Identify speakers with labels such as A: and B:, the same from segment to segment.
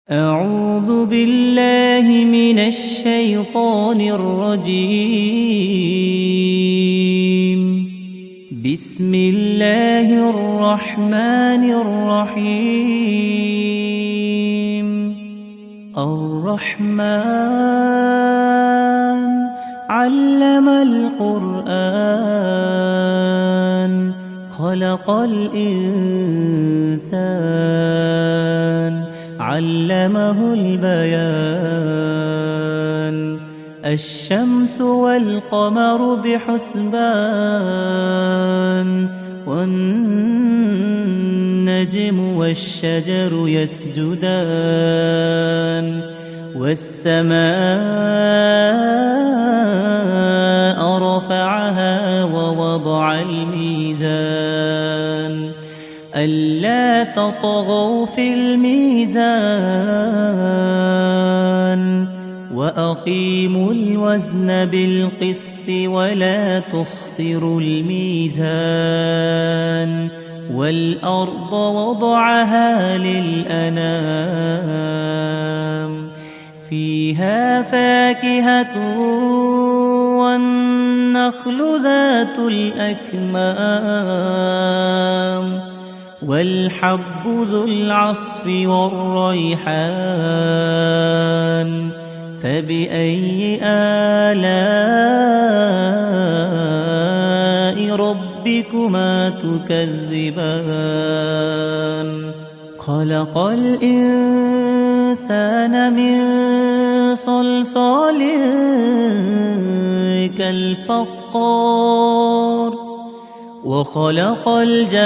A: أعوذ بالله من الشيطان الرجيم. بسم الله الرحمن الرحيم. الرحمن علم القرآن خلق الإنسان علمه البيان. الشمس والقمر بحسبان والنجم والشجر يسجدان والسماء رفعها ووضع الميزان ألا تطغوا في الميزان وأقيموا الوزن بالقسط ولا تخسروا الميزان. والأرض وضعها للأنام فيها فاكهة والنخل ذات الأكمام والحب ذو العصف والريحان. فبأي آلاء ربكما تكذبان؟ خلق الإنسان من صلصال كالفخار وخلق الجان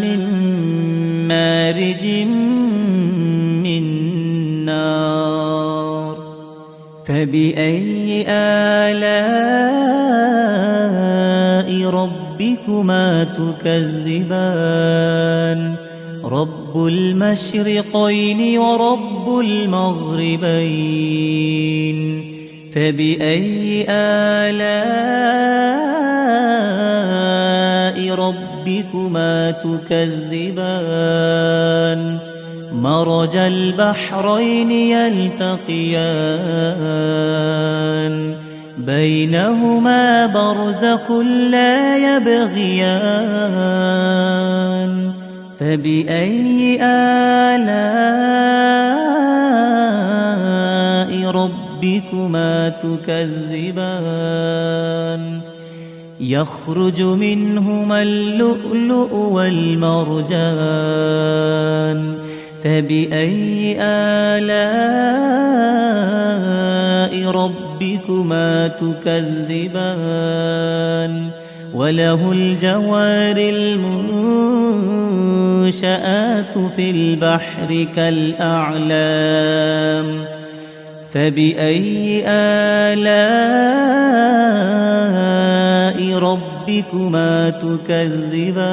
A: من مارج من نار. فبأي آلاء ربكما تكذبان؟ رب المشرقين ورب المغربين. فبأي آلاء ربكما تكذبان؟ مرج البحرين يلتقيان بينهما برزخ لا يبغيان. فبأي آلاء ربكما تكذبان؟ يخرج منهما اللؤلؤ والمرجان. فبأي آلاء ربكما تكذبان؟ وله الجوار المنشآت في البحر كالأعلام. فبأي آلاء ربكما تكذبان؟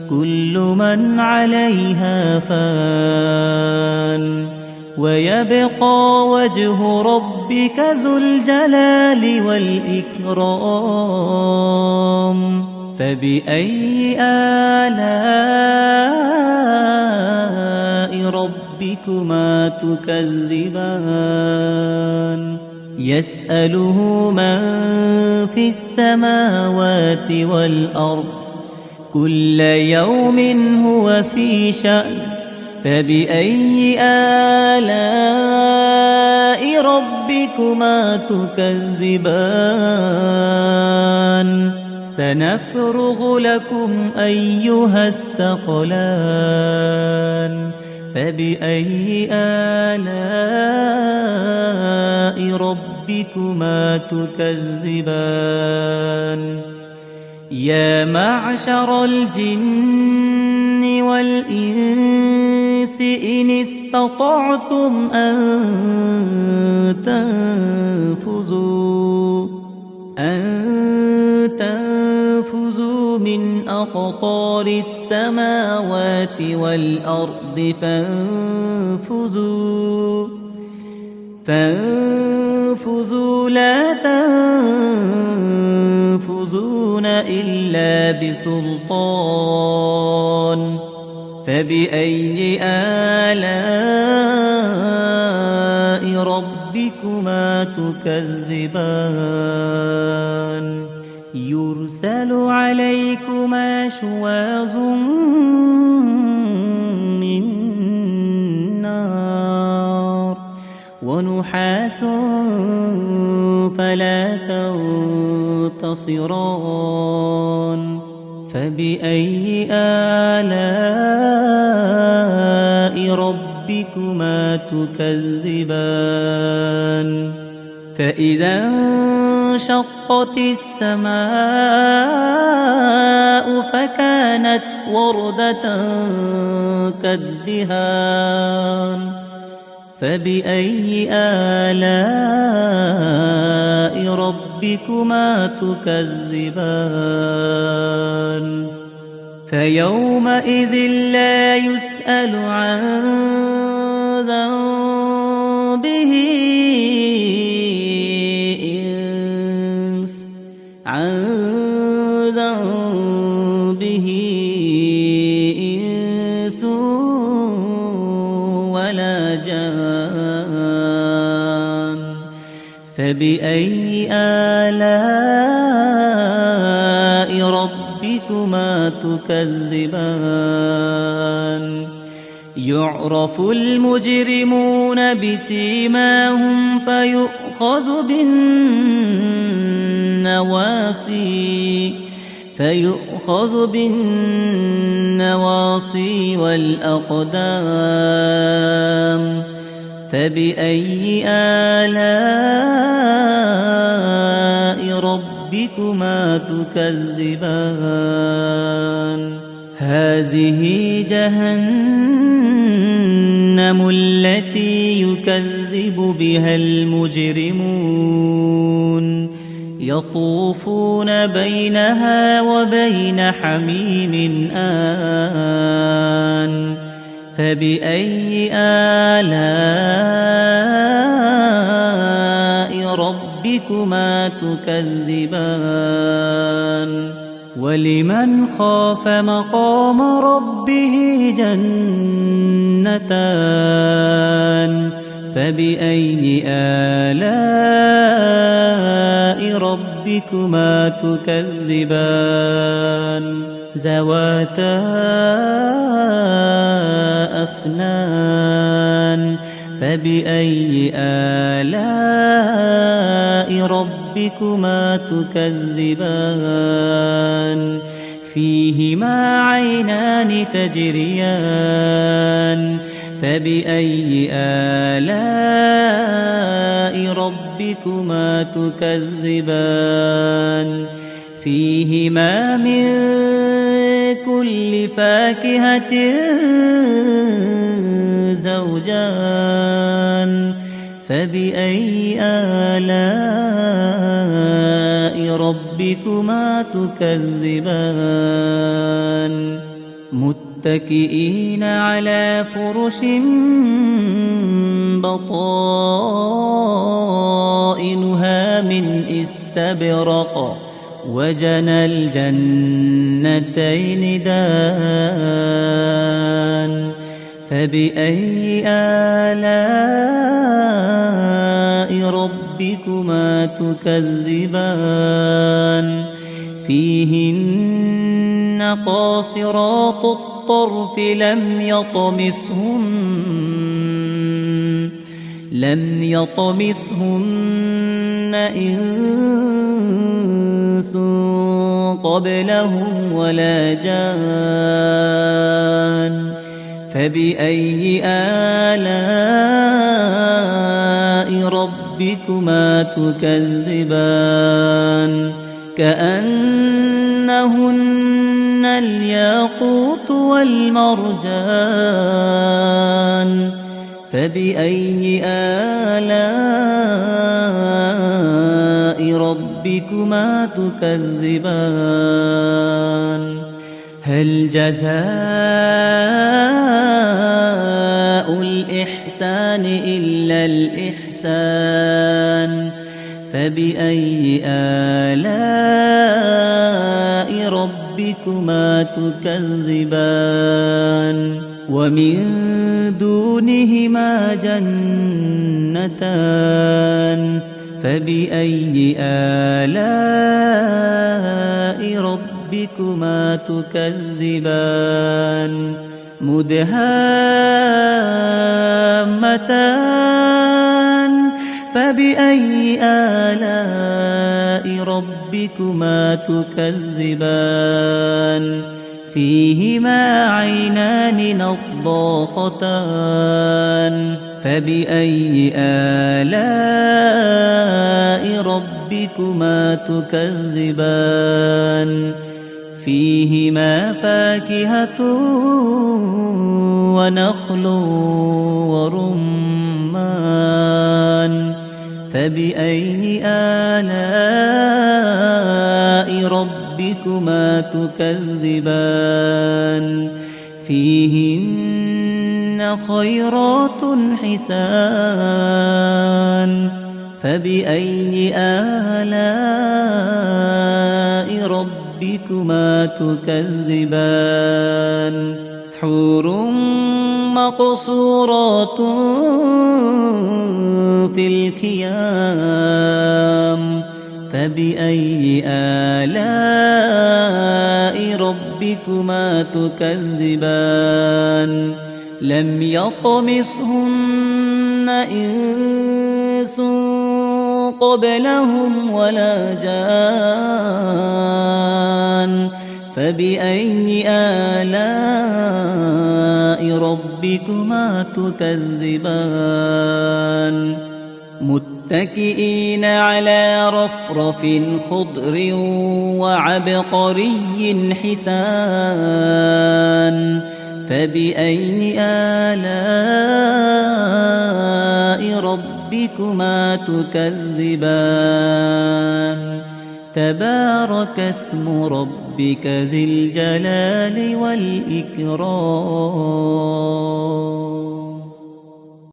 A: كل من عليها فان ويبقى وجه ربك ذو الجلال والإكرام. فبأي آلاء ربكما تكذبان؟ يسأله من في السماوات والأرض كل يوم هو في شأن. فبأي آلاء ربكما تكذبان؟ سنفرغ لكم أيها الثقلان. فبأي آلاء ربكما تكذبان؟ يا معشر الجن والإنس إن استطعتم أن تنفذوا من أقطار السماوات والأرض فانفذوا لا تنفذون إلا بسلطان. فبأي آلاء ربكما تكذبان يرسل عليكما شواظ من نار ونحاس فلا تنتصران فبأي آلاء ربكما تكذبان فإذا انشقت السماء فكانت وردة كالدهان فبأي آلاء ربكما تكذبان فيومئذ لا يسأل عن ذنبه إنس ولا جان فبأي آلاء ربكما تكذبان يعرف المجرمون بسيماهم فيؤخذ بالنواصي والأقدام فبأي آلاء ربكما تكذبان هذه جهنم التي يكذب بها المجرمون يطوفون بينها وبين حميم آن فبأي آلاء ربكما تكذبان ولمن خاف مقام ربه جنتان فبأي آلاء ربكما تكذبان ذواتا أفنان فبأي آلاء ربكما تكذبان فيهما عينان تجريان فبأي آلاء ربكما تكذبان فيهما من كل فاكهة زوجان فبأي آلاء ربكما تكذبان متكئين على فرش بطائنها من استبرق وجنى الجنتين دان فبأي آلاء ربكما تكذبان فيهن قاصرات الطرف لم يطمثهن إنس قبلهم ولا جان فبأي آلاء ربكما تكذبان كأنهن الياقوت والمرجان فبأي آلاء ربكما تكذبان هل جزاء الإحسان إلا الإحسان فبأي آلاء ربكما ربكما تكذبان ومن دونهما جنتان فبأي آلاء ربكما تكذبان مدهامتان فبأي آلاء ربكما تكذبان فيهما عينان نضاختان فبأي آلاء ربكما تكذبان فيهما فاكهة ونخل ورمان فبأي آلاء ربكما تكذبان فيهن خيرات حسان فبأي آلاء ربكما تكذبان حور مقصورات في الخيام فبأي آلاء ربكما تكذبان لم يطمثهن إنس قبلهم ولا جان فبأي آلاء ربكما تكذبان متكئين على رفرف خضر وعبقري حسان فبأي آلاء ربكما تكذبان تبارك اسم ربك ذي الجلال والإكرام